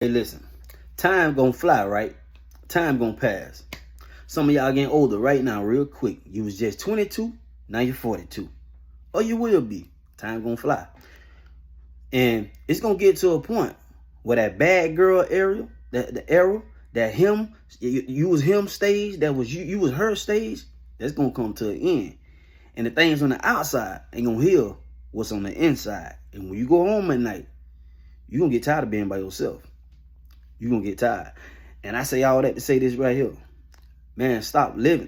Hey, listen, time gonna fly, right? Time gonna pass. Some of y'all getting older right now, real quick. You was just 22, now you're 42. Or you will be. Time gonna fly. And it's gonna get to a point where that bad girl area, the era, that him, you was him stage, that was you was her stage, that's gonna come to an end. And the things on the outside ain't gonna heal what's on the inside. And when you go home at night, you're gonna get tired of being by yourself. You're gonna get tired. And I say all that to say this right here. Man, stop living.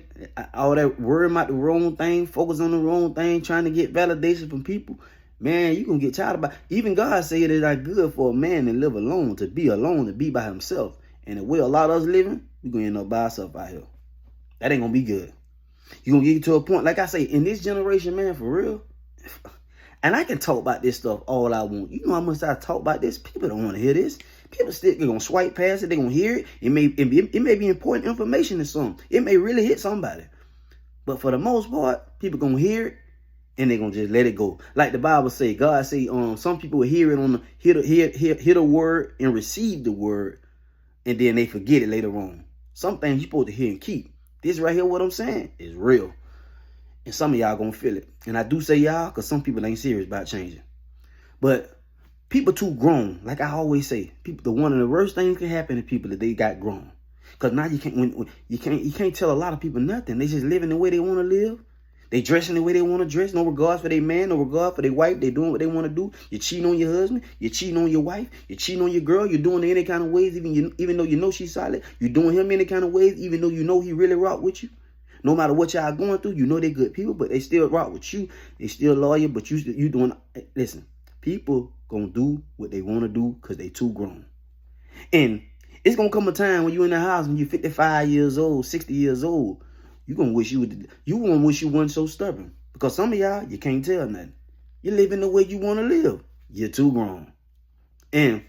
All that worrying about the wrong thing, focus on the wrong thing, trying to get validation from people. Man, you're gonna get tired about it. Even God said it is not good for a man to live alone, to be by himself. And the way a lot of us living, we're gonna end up by ourselves out here. That ain't gonna be good. You're gonna get to a point, like I say, in this generation, man, for real. And I can talk about this stuff all I want. You know how much I talk about this? People don't want to hear this. People still gonna swipe past it. They're gonna hear it. It may be important information to some. It may really hit somebody. But for the most part, people gonna hear it and they're gonna just let it go. Like the Bible say, God say, some people will hear it on the hear the word and receive the word, and then they forget it later on. Some things you're supposed to hear and keep. This right here, what I'm saying, is real. And some of y'all gonna feel it. And I do say y'all, because some people ain't serious about changing. But people too grown. Like I always say, one of the worst things can happen to people that they got grown. Because now you can't tell a lot of people nothing. They just living the way they want to live. They dressing the way they want to dress. No regard for their man, no regard for their wife. They doing what they want to do. You're cheating on your husband. You're cheating on your wife. You're cheating on your girl. You're doing it any kind of ways, even though you know she's solid. You're doing him any kind of ways, even though you know he really rock with you. No matter what y'all going through, you know they good people, but they still rock with you. They still loyal, but you doing. Listen, people gonna do what they want to do because they too grown. And it's gonna come a time when you in the house and you're 55 years old, 60 years old. You gonna wish you weren't so stubborn. Because some of y'all, you can't tell nothing. You're living the way you want to live. You're too grown. And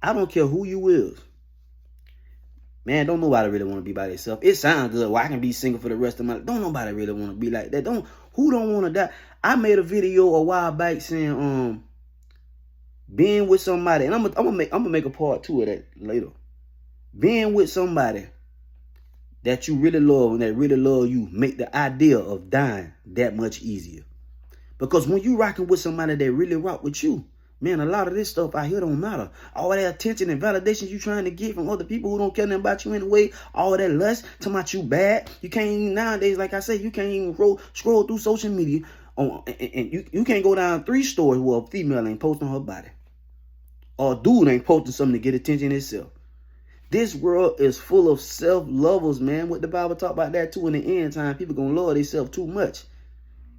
I don't care who you is. Man, don't nobody really want to be by themselves. It sounds good. Well, I can be single for the rest of my life. Don't nobody really want to be like that. Who don't want to die? I made a video a while back saying, being with somebody, and I'm gonna make a part 2 of that later. Being with somebody that you really love and that really love you make the idea of dying that much easier. Because when you rocking with somebody that really rock with you, man, a lot of this stuff out here don't matter. All that attention and validation you trying to get from other people who don't care nothing about you anyway, all that lust, talking about you bad. You can't even, nowadays, like I say, you can't even scroll through social media and you can't go down 3 stores where a female ain't posting her body. Or a dude ain't posting something to get attention itself. This world is full of self-lovers, man. What the Bible talk about that too in the end time. People gonna love themselves too much.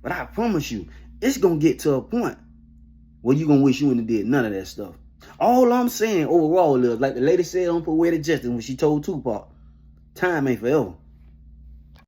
But I promise you, it's gonna get to a point where you gonna wish you wouldn't have did none of that stuff. All I'm saying overall is, like the lady said on Poetic Justice when she told Tupac, time ain't forever.